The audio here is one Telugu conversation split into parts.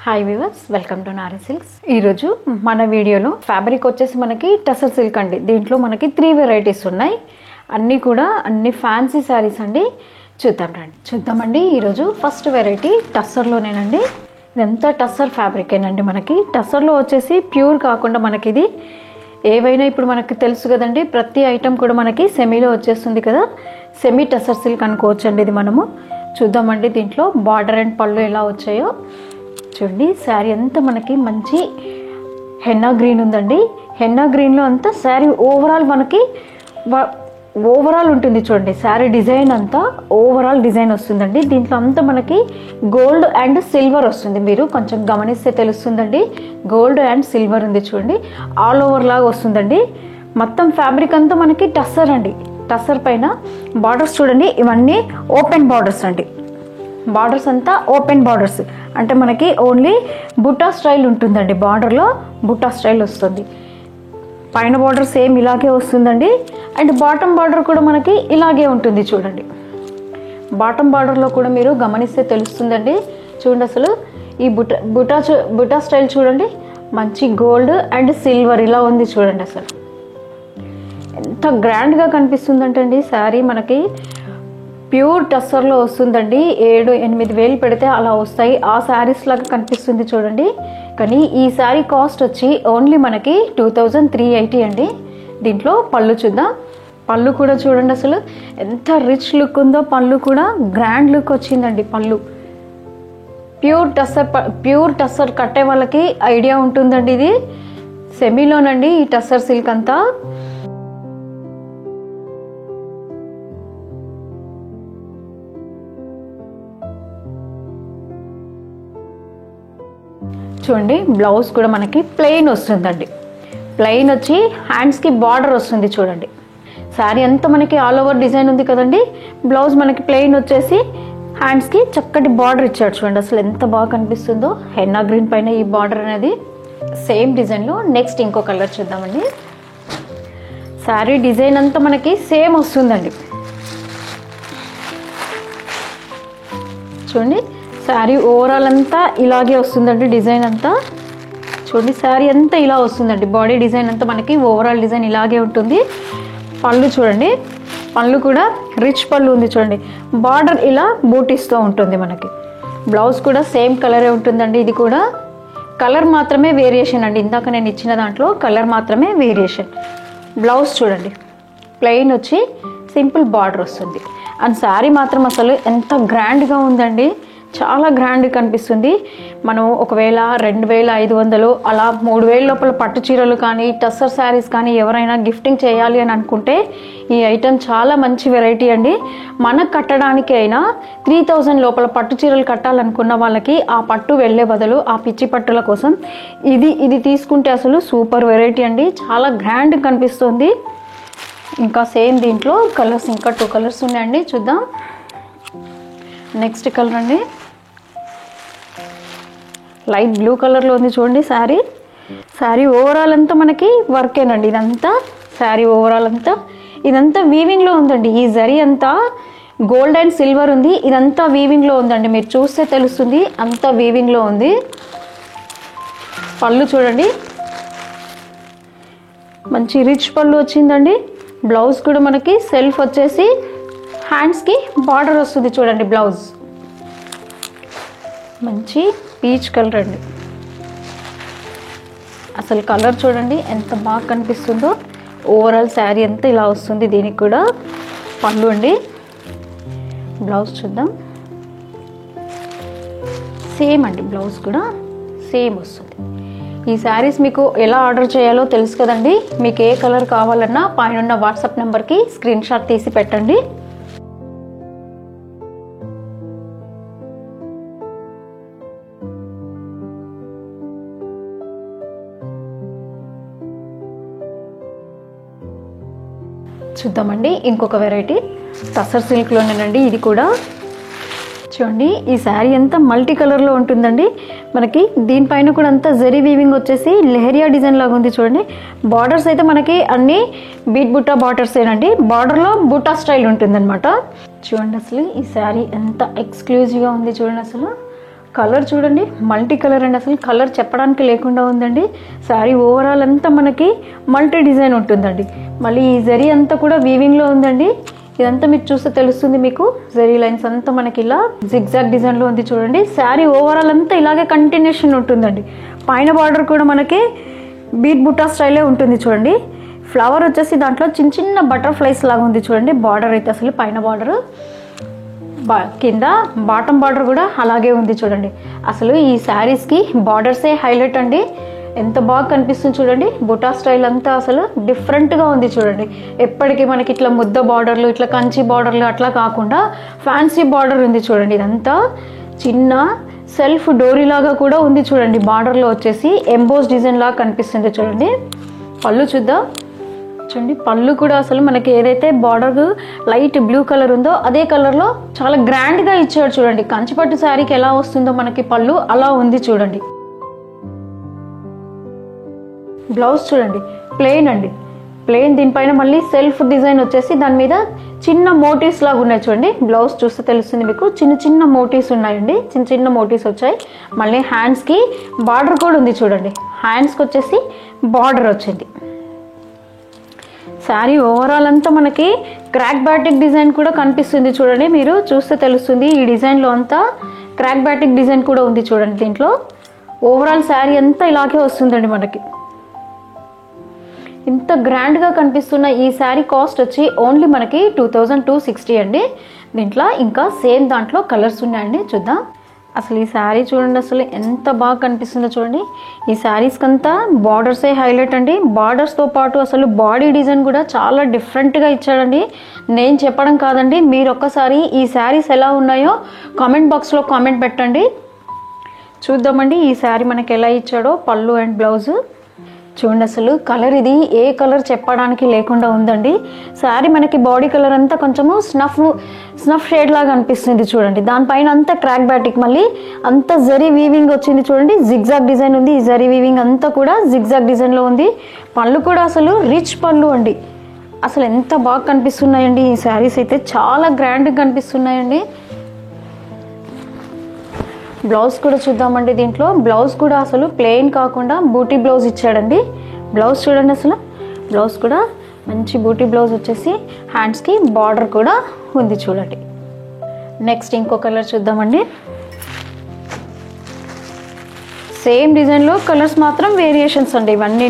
Hi viewers, welcome to Nari silks. ఈరోజు మన వీడియోలో ఫ్యాబ్రిక్ వచ్చేసి మనకి టసర్ సిల్క్ అండి. దీంట్లో మనకి 3 వెరైటీస్ ఉన్నాయి. అన్ని ఫ్యాన్సీ శారీస్ అండి. చూద్దామండి. ఈరోజు ఫస్ట్ వెరైటీ టస్సర్లోనేనండి. ఇదంతా టస్సర్ ఫ్యాబ్రికేనండి. మనకి టస్సర్లో వచ్చేసి ప్యూర్ కాకుండా మనకి ఇది ఏవైనా ఇప్పుడు మనకి తెలుసు కదండి, ప్రతి ఐటమ్ కూడా మనకి సెమీలో వచ్చేస్తుంది కదా, సెమీ టస్సర్ సిల్క్ అనుకోవచ్చు అండి. ఇది మనము చూద్దామండి. దీంట్లో బార్డర్ అండ్ పళ్ళు ఎలా వచ్చాయో చూడండి. శారీ అంతా మనకి మంచి హెన్నా గ్రీన్ ఉందండి. హెన్నా గ్రీన్లో అంతా శారీ ఓవరాల్ ఉంటుంది చూడండి. శారీ డిజైన్ అంతా ఓవరాల్ డిజైన్ వస్తుందండి. దీంట్లో అంతా మనకి గోల్డ్ అండ్ సిల్వర్ వస్తుంది. మీరు కొంచెం గమనిస్తే తెలుస్తుందండి. గోల్డ్ అండ్ సిల్వర్ ఉంది చూడండి. ఆల్ ఓవర్ లాగా వస్తుందండి. మొత్తం ఫ్యాబ్రిక్ అంతా మనకి టస్సర్ అండి. టస్సర్ పైన బార్డర్స్ చూడండి. ఇవన్నీ ఓపెన్ బార్డర్స్ అండి. బార్డర్స్ అంతా ఓపెన్ బార్డర్స్ అంటే మనకి ఓన్లీ బుట్టా స్టైల్ ఉంటుందండి. బార్డర్లో బుట్టా స్టైల్ వస్తుంది. పైన బార్డర్ సేమ్ ఇలాగే వస్తుందండి. అండ్ బాటమ్ బార్డర్ కూడా మనకి ఇలాగే ఉంటుంది చూడండి. బాటమ్ బార్డర్లో కూడా మీరు గమనిస్తే తెలుస్తుందండి. చూడండి, అసలు ఈ బుట్టా స్టైల్ చూడండి. మంచి గోల్డ్ అండ్ సిల్వర్ ఇలా ఉంది చూడండి. అసలు ఎంత గ్రాండ్గా కనిపిస్తుందంటే అండి శారీ మనకి ప్యూర్ టస్సర్లో వస్తుందండి. 7-8 వేలు పెడితే అలా వస్తాయి. ఆ శారీస్ లాగా కనిపిస్తుంది చూడండి. కానీ ఈ శారీ కాస్ట్ వచ్చి ఓన్లీ మనకి 2380 అండి. దీంట్లో పళ్ళు చూద్దాం. పళ్ళు కూడా చూడండి, అసలు ఎంత రిచ్ లుక్ ఉందో. పళ్ళు కూడా గ్రాండ్ లుక్ వచ్చిందండి. పళ్ళు ప్యూర్ టస్సర్ కట్టే వాళ్ళకి ఐడియా ఉంటుందండి. ఇది సెమీలోనండి ఈ టస్సర్ సిల్క్ అంతా. చూడండి, బ్లౌజ్ కూడా మనకి ప్లెయిన్ వస్తుందండి. ప్లెయిన్ వచ్చి హ్యాండ్స్కి బార్డర్ వస్తుంది చూడండి. శారీ అంతా మనకి ఆల్ ఓవర్ డిజైన్ ఉంది కదండి. బ్లౌజ్ మనకి ప్లెయిన్ వచ్చేసి హ్యాండ్స్కి చక్కటి బార్డర్ ఇచ్చాడు చూడండి. అసలు ఎంత బాగా కనిపిస్తుందో. హెన్నా గ్రీన్ పైన ఈ బార్డర్ అనేది సేమ్ డిజైన్లో. నెక్స్ట్ ఇంకో కలర్ చూద్దామండి. శారీ డిజైన్ అంతా మనకి సేమ్ వస్తుందండి. చూడండి, శారీ ఓవరాల్ అంతా ఇలాగే వస్తుందండి. డిజైన్ అంతా చూడండి. శారీ అంతా ఇలా వస్తుందండి. బాడీ డిజైన్ అంతా మనకి ఓవరాల్ డిజైన్ ఇలాగే ఉంటుంది. పళ్ళు చూడండి. పళ్ళు కూడా రిచ్ పళ్ళు ఉంది చూడండి. బార్డర్ ఇలా బూటీస్తో ఉంటుంది మనకి. బ్లౌజ్ కూడా సేమ్ కలరే ఉంటుందండి. ఇది కూడా కలర్ మాత్రమే వేరియేషన్ అండి. ఇందాక నేను ఇచ్చిన దాంట్లో కలర్ మాత్రమే వేరియేషన్. బ్లౌజ్ చూడండి, ప్లెయిన్ వచ్చి సింపుల్ బార్డర్ వస్తుంది. అండ్ శారీ మాత్రం అసలు ఎంత గ్రాండ్గా ఉందండి. చాలా గ్రాండ్ కనిపిస్తుంది. మనం ఒకవేళ 2500 అలా 3000 లోపల పట్టు చీరలు కానీ టస్సర్ శారీస్ కానీ ఎవరైనా గిఫ్టింగ్ చేయాలి అని అనుకుంటే ఈ ఐటెం చాలా మంచి వెరైటీ అండి. మనకు కట్టడానికి అయినా 3000 లోపల పట్టు చీరలు కట్టాలనుకున్న వాళ్ళకి ఆ పట్టు వెళ్ళే బదులు ఆ పిచ్చి పట్టుల కోసం ఇది తీసుకుంటే అసలు సూపర్ వెరైటీ అండి. చాలా గ్రాండ్ కనిపిస్తుంది. ఇంకా సేమ్ దీంట్లో కలర్స్ ఇంకా 2 కలర్స్ ఉన్నాయండి. చూద్దాం. నెక్స్ట్ కలర్ అండి, లైట్ బ్లూ కలర్లో ఉంది చూడండి. శారీ ఓవరాల్ అంతా మనకి వర్కేనండి. ఇదంతా శారీ ఓవరాల్ అంతా ఇదంతా వీవింగ్లో ఉందండి. ఈ జరీ అంతా గోల్డ్ అండ్ సిల్వర్ ఉంది. ఇదంతా వీవింగ్లో ఉందండి. మీరు చూస్తే తెలుస్తుంది, అంతా వీవింగ్లో ఉంది. పళ్ళు చూడండి, మంచి రిచ్ పళ్ళు వచ్చిందండి. బ్లౌజ్ కూడా మనకి సెల్ఫ్ వచ్చేసి హ్యాండ్స్కి బార్డర్ వస్తుంది చూడండి. బ్లౌజ్ మంచి పీచ్ కలర్ అండి. అసలు కలర్ చూడండి ఎంత బాగా కనిపిస్తుందో. ఓవరాల్ శారీ అంతా ఇలా వస్తుంది. దీనికి కూడా పళ్ళు అండి. బ్లౌజ్ చూద్దాం. సేమ్ అండి. బ్లౌజ్ కూడా సేమ్ వస్తుంది. ఈ శారీస్ మీకు ఎలా ఆర్డర్ చేయాలో తెలుసు కదండి. మీకు ఏ కలర్ కావాలన్నా పైన వాట్సాప్ నెంబర్కి స్క్రీన్ షాట్ తీసి పెట్టండి. చూద్దామండి. ఇంకొక వెరైటీ టస్సర్ సిల్క్లోనేనండి. ఇది కూడా చూడండి. ఈ శారీ అంతా మల్టీ కలర్లో ఉంటుందండి. మనకి దీనిపైన కూడా అంతా జరీ వీవింగ్ వచ్చేసి లెహరియా డిజైన్ లాగా ఉంది చూడండి. బార్డర్స్ అయితే మనకి అన్ని బీట్ బుట్టా బార్డర్స్ ఏనండి. బార్డర్లో బుట్టా స్టైల్ ఉంటుందన్నమాట. చూడండి, అసలు ఈ శారీ ఎంత ఎక్స్క్లూజివ్గా ఉంది చూడండి. అసలు కలర్ చూడండి మల్టీ కలర్ అండి, అసలు కలర్ చెప్పడానికి లేకుండా ఉందండి. శారీ ఓవరాల్ అంతా మనకి మల్టీ డిజైన్ ఉంటుందండి. మళ్ళీ ఈ జరీ అంతా కూడా వీవింగ్లో ఉందండి. ఇదంతా మీరు చూస్తే తెలుస్తుంది మీకు. జరీ లైన్స్ అంతా మనకి ఇలా జిగ్జాగ్ డిజైన్లో ఉంది చూడండి. శారీ ఓవరాల్ అంతా ఇలాగే కంటిన్యూషన్ ఉంటుందండి. పైన బార్డర్ కూడా మనకి బీట్ బుట్టా స్టైలే ఉంటుంది చూడండి. ఫ్లవర్ వచ్చేసి దాంట్లో చిన్న చిన్న బటర్ఫ్లైస్ లాగా ఉంది చూడండి. బార్డర్ అయితే అసలు పైన బార్డర్, కింద బాటమ్ బార్డర్ కూడా అలాగే ఉంది చూడండి. అసలు ఈ శారీస్కి బార్డర్సే హైలైట్ అండి. ఎంత బాగా కనిపిస్తుంది చూడండి. బుటా స్టైల్ అంతా అసలు డిఫరెంట్గా ఉంది చూడండి. ఎప్పటికీ మనకి ఇట్లా ముద్ద బార్డర్లు, ఇట్లా కంచి బార్డర్లు అట్లా కాకుండా ఫ్యాన్సీ బార్డర్ ఉంది చూడండి. ఇదంతా చిన్న సెల్ఫ్ డోరీ లాగా కూడా ఉంది చూడండి. బార్డర్లో వచ్చేసి ఎంబోస్ డిజైన్ లాగా కనిపిస్తుంది చూడండి. పళ్ళు చూద్దాం చూడండి. పళ్ళు కూడా అసలు మనకి ఏదైతే బార్డర్ లైట్ బ్లూ కలర్ ఉందో అదే కలర్లో చాలా గ్రాండ్గా ఇచ్చాడు చూడండి. కంచిపట్టు శారీకి ఎలా వస్తుందో మనకి పళ్ళు అలా ఉంది చూడండి. బ్లౌజ్ చూడండి ప్లెయిన్ అండి, ప్లెయిన్. దీనిపైన మళ్ళీ సెల్ఫ్ డిజైన్ వచ్చేసి దాని మీద చిన్న మోటివ్స్ లాగా ఉన్నాయి చూడండి. బ్లౌజ్ చూస్తే తెలుస్తుంది మీకు. చిన్న చిన్న మోటివ్స్ ఉన్నాయండి, చిన్న చిన్న మోటివ్స్ వచ్చాయి. మళ్ళీ హ్యాండ్స్కి బార్డర్ కూడా ఉంది చూడండి. హ్యాండ్స్కి వచ్చేసి బార్డర్ వచ్చింది. శారీ ఓవరాల్ అంతా మనకి క్రాక్ బాటిక్ డిజైన్ కూడా కనిపిస్తుంది చూడండి. మీరు చూస్తే తెలుస్తుంది. ఈ డిజైన్లో అంతా క్రాక్ బాటిక్ డిజైన్ కూడా ఉంది చూడండి. దీంట్లో ఓవరాల్ శారీ అంతా ఇలాగే వస్తుందండి మనకి. ఇంత గ్రాండ్గా కనిపిస్తున్న ఈ శారీ కాస్ట్ వచ్చి ఓన్లీ మనకి 2260 అండి. దీంట్లో ఇంకా సేమ్ దాంట్లో కలర్స్ ఉన్నాయండి, చూద్దాం. అసలు ఈ శారీ చూడండి, అసలు ఎంత బాగా కనిపిస్తుందో చూడండి. ఈ శారీస్కి అంతా బార్డర్సే హైలైట్ అండి. బార్డర్స్తో పాటు అసలు బాడీ డిజైన్ కూడా చాలా డిఫరెంట్గా ఇచ్చాడండి. నేను చెప్పడం కాదండి, మీరు ఒక్కసారి ఈ శారీస్ ఎలా ఉన్నాయో కామెంట్ బాక్స్లో కామెంట్ పెట్టండి, చూద్దామండి. ఈ శారీ మనకి ఎలా ఇచ్చాడో పళ్ళు అండ్ బ్లౌజు చూడండి. అసలు కలర్ ఇది ఏ కలర్ చెప్పడానికి లేకుండా ఉందండి. శారీ మనకి బాడీ కలర్ అంతా కొంచెము స్నఫ్ షేడ్ లాగా అనిపిస్తుంది చూడండి. దానిపైన అంతా క్రాక్ బాటిక్, మళ్ళీ అంతా జరీ వీవింగ్ వచ్చింది చూడండి. జిగ్జాగ్ డిజైన్ ఉంది. ఈ జరీ వీవింగ్ అంతా కూడా జిగ్జాగ్ డిజైన్లో ఉంది. పళ్ళు కూడా అసలు రిచ్ పళ్ళు అండి. అసలు ఎంత బాగా కనిపిస్తున్నాయండి ఈ శారీస్ అయితే, చాలా గ్రాండ్గా కనిపిస్తున్నాయండి. బ్లౌజ్ కూడా చూద్దామండి. దీంట్లో బ్లౌజ్ కూడా అసలు ప్లెయిన్ కాకుండా బూటీ బ్లౌజ్ ఇచ్చాడండి. బ్లౌజ్ చూడండి, అసలు బ్లౌజ్ కూడా మంచి బూటీ బ్లౌజ్ వచ్చేసి హ్యాండ్స్కి బార్డర్ కూడా ఉంది చూడండి. నెక్స్ట్ ఇంకో కలర్ చూద్దామండి. సేమ్ డిజైన్లో కలర్స్ మాత్రం వేరియేషన్స్ అండి. ఇవన్నీ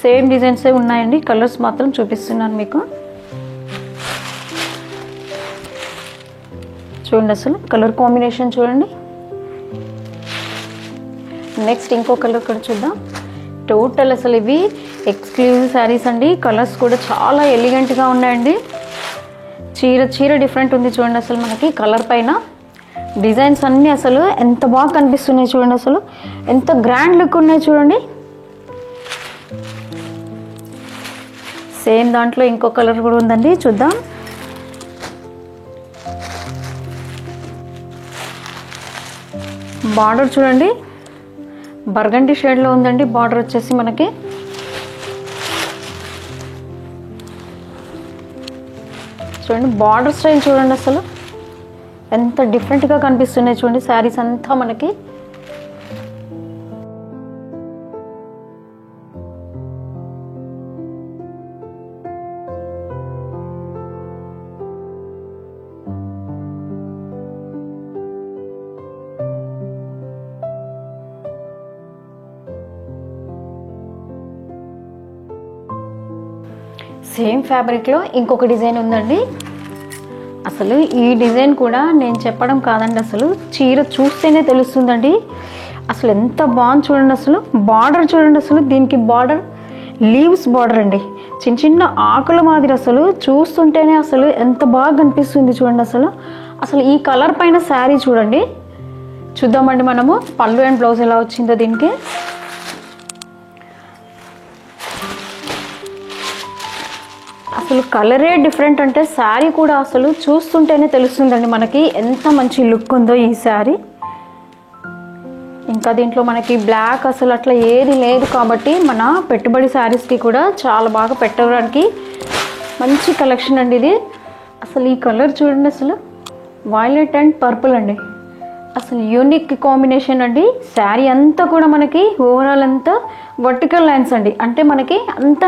సేమ్ డిజైన్సే ఉన్నాయండి. కలర్స్ మాత్రం చూపిస్తున్నాను మీకు. చూడండి అసలు కలర్ కాంబినేషన్ చూడండి. నెక్స్ట్ ఇంకో కలర్ కూడా చూద్దాం. టోటల్ అసలు ఇవి ఎక్స్క్లూజివ్ శారీస్ అండి. కలర్స్ కూడా చాలా ఎలిగెంట్గా ఉన్నాయండి. చీర డిఫరెంట్ ఉంది చూడండి. అసలు మనకి కలర్ పైన డిజైన్స్ అన్నీ అసలు ఎంత బాగా కనిపిస్తున్నాయి చూడండి. అసలు ఎంత గ్రాండ్ లుక్ ఉన్నాయి చూడండి. సేమ్ దాంట్లో ఇంకో కలర్ కూడా ఉందండి, చూద్దాం. బార్డర్ చూడండి, బర్గండి షేడ్లో ఉందండి బార్డర్ వచ్చేసి మనకి. చూడండి బార్డర్ స్టైల్ చూడండి, అసలు ఎంత డిఫరెంట్గా కనిపిస్తున్నాయి చూడండి శారీస్ అంతా మనకి. సేమ్ ఫ్యాబ్రిక్లో ఇంకొక డిజైన్ ఉందండి. అసలు ఈ డిజైన్ కూడా నేను చెప్పడం కాదండి, అసలు చీర చూస్తేనే తెలుస్తుందండి. అసలు ఎంత బాగుంది చూడండి. అసలు బార్డర్ చూడండి, అసలు దీనికి బార్డర్ లీవ్స్ బార్డర్ అండి. చిన్న చిన్న ఆకుల మాదిరి అసలు చూస్తుంటేనే అసలు ఎంత బాగా కనిపిస్తుంది చూడండి. అసలు ఈ కలర్ పైన శారీ చూడండి. చూద్దామండి మనము పళ్ళు అండ్ బ్లౌజ్ ఎలా వచ్చిందో దీనికి. అసలు కలరే డిఫరెంట్ అంటే శారీ కూడా అసలు చూస్తుంటేనే తెలుస్తుందండి మనకి ఎంత మంచి లుక్ ఉందో ఈ శారీ. ఇంకా దీంట్లో మనకి బ్లాక్ అసలు అట్లా ఏది లేదు కాబట్టి మన పెట్టుబడి శారీస్కి కూడా చాలా బాగా పెట్టడానికి మంచి కలెక్షన్ అండి ఇది. అసలు ఈ కలర్ చూడండి, అసలు వైలెట్ అండ్ పర్పుల్ అండి. అసలు యూనిక్ కాంబినేషన్ అండి. శారీ అంతా కూడా మనకి ఓవరాల్ అంతా వర్టికల్ లైన్స్ అండి, అంటే మనకి అంత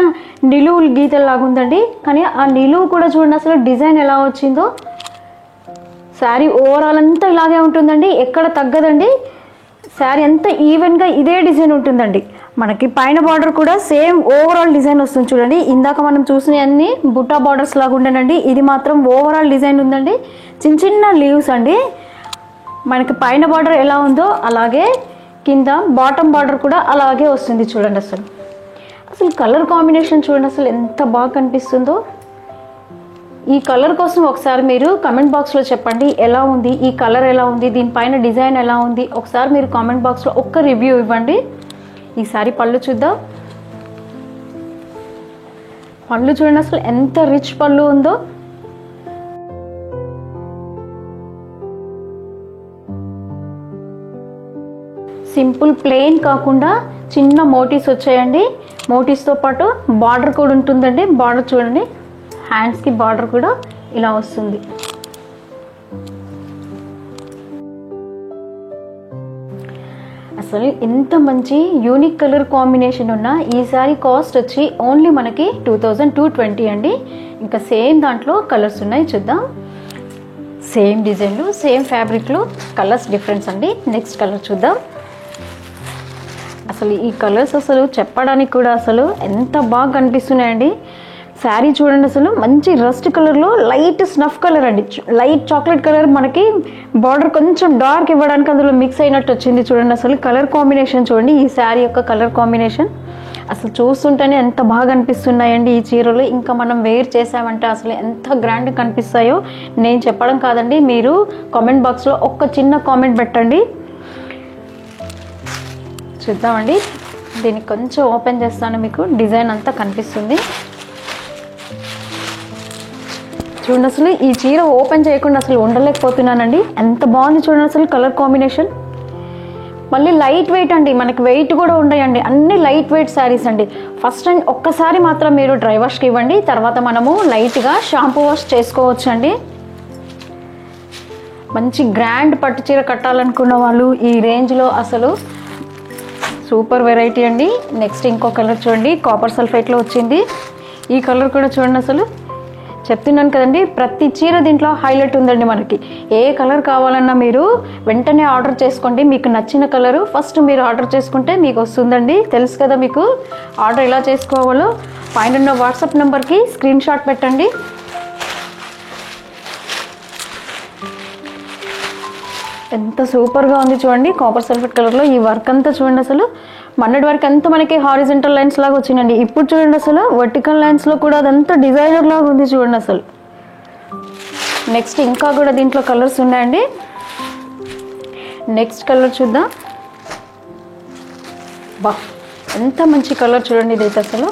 నిలువు గీతలాగా ఉందండి. కానీ ఆ నిలువు కూడా చూడండి అసలు డిజైన్ ఎలా వచ్చిందో. శారీ ఓవరాల్ అంతా ఇలాగే ఉంటుందండి, ఎక్కడ తగ్గదండి. శారీ అంతా ఈవెన్గా ఇదే డిజైన్ ఉంటుందండి. మనకి పైన బార్డర్ కూడా సేమ్ ఓవరాల్ డిజైన్ వస్తుంది చూడండి. ఇందాక మనం చూసిన అన్ని బుట్టా బార్డర్స్ లాగా ఉండేనండి, ఇది మాత్రం ఓవరాల్ డిజైన్ ఉందండి. చిన్న చిన్న లీవ్స్ అండి. మనకి పైన బార్డర్ ఎలా ఉందో అలాగే కింద బాటమ్ బార్డర్ కూడా అలాగే వస్తుంది చూడండి. అసలు కలర్ కాంబినేషన్ చూడండి అసలు ఎంత బాగా కనిపిస్తుందో. ఈ కలర్ కోసం ఒకసారి మీరు కామెంట్ బాక్స్లో చెప్పండి ఎలా ఉంది, ఈ కలర్ ఎలా ఉంది, దీనిపైన డిజైన్ ఎలా ఉంది. ఒకసారి మీరు కామెంట్ బాక్స్లో ఒక్క రివ్యూ ఇవ్వండి. ఈసారి పళ్ళు చూద్దాం. పళ్ళు చూడండి అసలు ఎంత రిచ్ పళ్ళు ఉందో. సింపుల్ ప్లెయిన్ కాకుండా చిన్న మోటీస్ వచ్చాయండి. మోటీస్తో పాటు బార్డర్ కూడా ఉంటుందండి. బార్డర్ చూడండి, హ్యాండ్స్కి బార్డర్ కూడా ఇలా వస్తుంది. అసలు ఎంత మంచి యూనిక్ కలర్ కాంబినేషన్ ఉన్న ఈ సారీ కాస్ట్ వచ్చి ఓన్లీ మనకి 2220 అండి. ఇంకా సేమ్ దాంట్లో కలర్స్ ఉన్నాయి, చూద్దాం. సేమ్ డిజైన్లు సేమ్ ఫ్యాబ్రిక్లో కలర్స్ డిఫరెన్స్ అండి. నెక్స్ట్ కలర్ చూద్దాం. అసలు ఈ కలర్స్ అసలు చెప్పడానికి కూడా అసలు ఎంత బాగా కనిపిస్తున్నాయండి. శారీ చూడండి అసలు మంచి రస్ట్ కలర్లో లైట్ స్నఫ్ కలర్ అండి, లైట్ చాక్లెట్ కలర్. మనకి బార్డర్ కొంచెం డార్క్ ఇవ్వడానికి అందులో మిక్స్ అయినట్టు వచ్చింది చూడండి. అసలు కలర్ కాంబినేషన్ చూడండి, ఈ శారీ యొక్క కలర్ కాంబినేషన్ అసలు చూస్తుంటేనే ఎంత బాగా అనిపిస్తున్నాయండి ఈ చీరలు. ఇంకా మనం వేర్ చేసామంటే అసలు ఎంత గ్రాండ్ కనిపిస్తాయో నేను చెప్పడం కాదండి, మీరు కామెంట్ బాక్స్లో ఒక్క చిన్న కామెంట్ పెట్టండి. చూద్దామండి, దీన్ని కొంచెం ఓపెన్ చేస్తాను, మీకు డిజైన్ అంతా కనిపిస్తుంది చూడండి. అసలు ఈ చీర ఓపెన్ చేయకుండా అసలు ఉండలేకపోతున్నానండి, ఎంత బాగుంది చూడండి అసలు కలర్ కాంబినేషన్. మళ్ళీ లైట్ వెయిట్ అండి, మనకి వెయిట్ కూడా ఉన్నాయండి, అన్ని లైట్ వెయిట్ శారీస్ అండి. ఫస్ట్ టైం ఒక్కసారి మాత్రం మీరు డ్రై వాష్కి ఇవ్వండి, తర్వాత మనము లైట్గా షాంపూ వాష్ చేసుకోవచ్చు అండి. మంచి గ్రాండ్ పట్టు చీర కట్టాలనుకున్న వాళ్ళు ఈ రేంజ్లో అసలు సూపర్ వెరైటీ అండి. నెక్స్ట్ ఇంకో కలర్ చూడండి, కాపర్ సల్ఫేట్లో వచ్చింది. ఈ కలర్ కూడా చూడండి అసలు చెప్తున్నాను కదండి, ప్రతి చీర దీంట్లో హైలైట్ ఉందండి. మనకి ఏ కలర్ కావాలన్నా మీరు వెంటనే ఆర్డర్ చేసుకోండి. మీకు నచ్చిన కలరు ఫస్ట్ మీరు ఆర్డర్ చేసుకుంటే మీకు వస్తుందండి. తెలుసు కదా మీకు ఆర్డర్ ఎలా చేసుకోవాలో. పైన ఉన్న వాట్సాప్ నెంబర్కి స్క్రీన్ షాట్ పెట్టండి. ఎంత సూపర్గా ఉంది చూడండి, కాపర్ సల్ఫేట్ కలర్లో. ఈ వర్క్ అంతా చూడండి అసలు మొన్నటి వరకు అంతా మనకి హారిజెంటల్ లైన్స్ లాగా వచ్చిందండి, ఇప్పుడు చూడండి అసలు వర్టికల్ లైన్స్లో కూడా అదంతా డిజైనర్ లాగా ఉంది చూడండి అసలు. నెక్స్ట్ ఇంకా కూడా దీంట్లో కలర్స్ ఉన్నాయండి. నెక్స్ట్ కలర్ చూద్దాం. బా ఎంత మంచి కలర్ చూడండి, ఇదైతే అసలు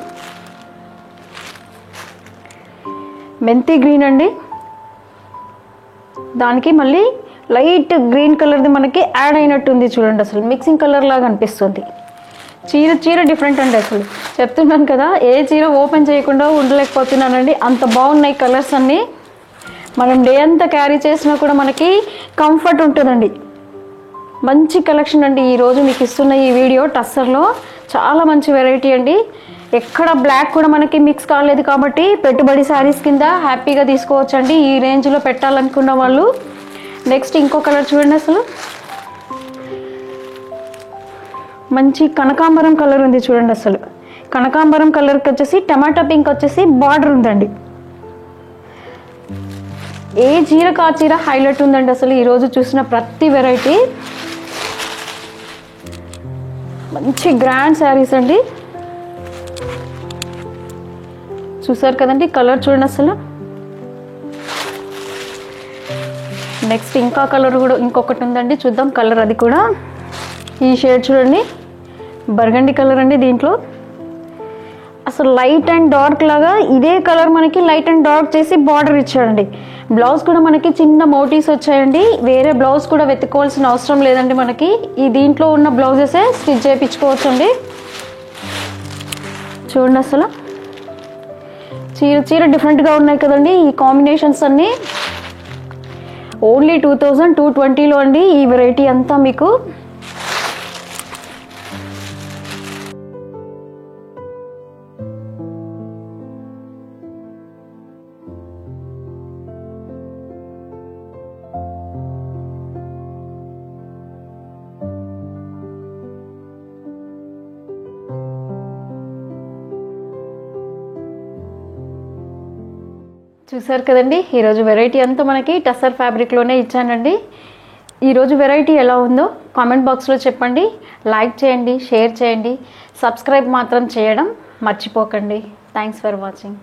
మెంతి గ్రీన్ అండి. దానికి మళ్ళీ లైట్ గ్రీన్ కలర్ది మనకి యాడ్ అయినట్టుంది చూడండి, అసలు మిక్సింగ్ కలర్ లాగా అనిపిస్తుంది. చీర డిఫరెంట్ అండి. అసలు చెప్తున్నాను కదా, ఏ చీర ఓపెన్ చేయకుండా ఉండలేకపోతున్నానండి, అంత బాగున్నాయి కలర్స్ అన్నీ. మనం డే అంతా క్యారీ చేసినా కూడా మనకి కంఫర్ట్ ఉంటుందండి. మంచి కలెక్షన్ అండి ఈరోజు మీకు ఇస్తున్న ఈ వీడియో. టస్సర్లో చాలా మంచి వెరైటీ అండి. ఎక్కడ బ్లాక్ కూడా మనకి మిక్స్ కాలేదు కాబట్టి పెట్టుబడి శారీస్ కింద హ్యాపీగా తీసుకోవచ్చండి ఈ రేంజ్లో పెట్టాలనుకున్న వాళ్ళు. నెక్స్ట్ ఇంకో కలర్ చూడండి, అసలు మంచి కనకాంబరం కలర్ ఉంది చూడండి. అసలు కనకాంబరం కలర్కి వచ్చేసి టమాటా పింక్ వచ్చేసి బార్డర్ ఉందండి. ఏ చీరకు ఆ చీర హైలైట్ ఉందండి అసలు ఈరోజు చూసిన ప్రతి వెరైటీ. మంచి గ్రాండ్ శారీస్ అండి, చూసారు కదండి కలర్ చూడండి అసలు. నెక్స్ట్ ఇంకా కలర్ కూడా ఇంకొకటి ఉందండి, చూద్దాం కలర్. అది కూడా ఈ షేడ్ చూడండి, బర్గండి కలర్ అండి. దీంట్లో అసలు లైట్ అండ్ డార్క్ లాగా ఇదే కలర్ మనకి లైట్ అండ్ డార్క్ చేసి బార్డర్ ఇచ్చాడండి. బ్లౌజ్ కూడా మనకి చిన్న మోటీస్ వచ్చాయండి, వేరే బ్లౌజ్ కూడా వెతుక్కోవాల్సిన అవసరం లేదండి. మనకి ఈ దీంట్లో ఉన్న బ్లౌజెసే స్టిచ్ చేయించుకోవచ్చు అండి. చూడండి అసలు చీర డిఫరెంట్గా ఉన్నాయి కదండి ఈ కాంబినేషన్స్ అన్నీ. ఓన్లీ 2220లో అండి ఈ వెరైటీ అంతా మీకు. చూసారు కదండి, ఈరోజు వెరైటీ అంతా మనకి టస్సర్ ఫ్యాబ్రిక్లోనే ఇచ్చానండి. ఈరోజు వెరైటీ ఎలా ఉందో కామెంట్ బాక్స్లో చెప్పండి. లైక్ చేయండి, షేర్ చేయండి, సబ్స్క్రైబ్ మాత్రం చేయడం మర్చిపోకండి. Thanks for watching.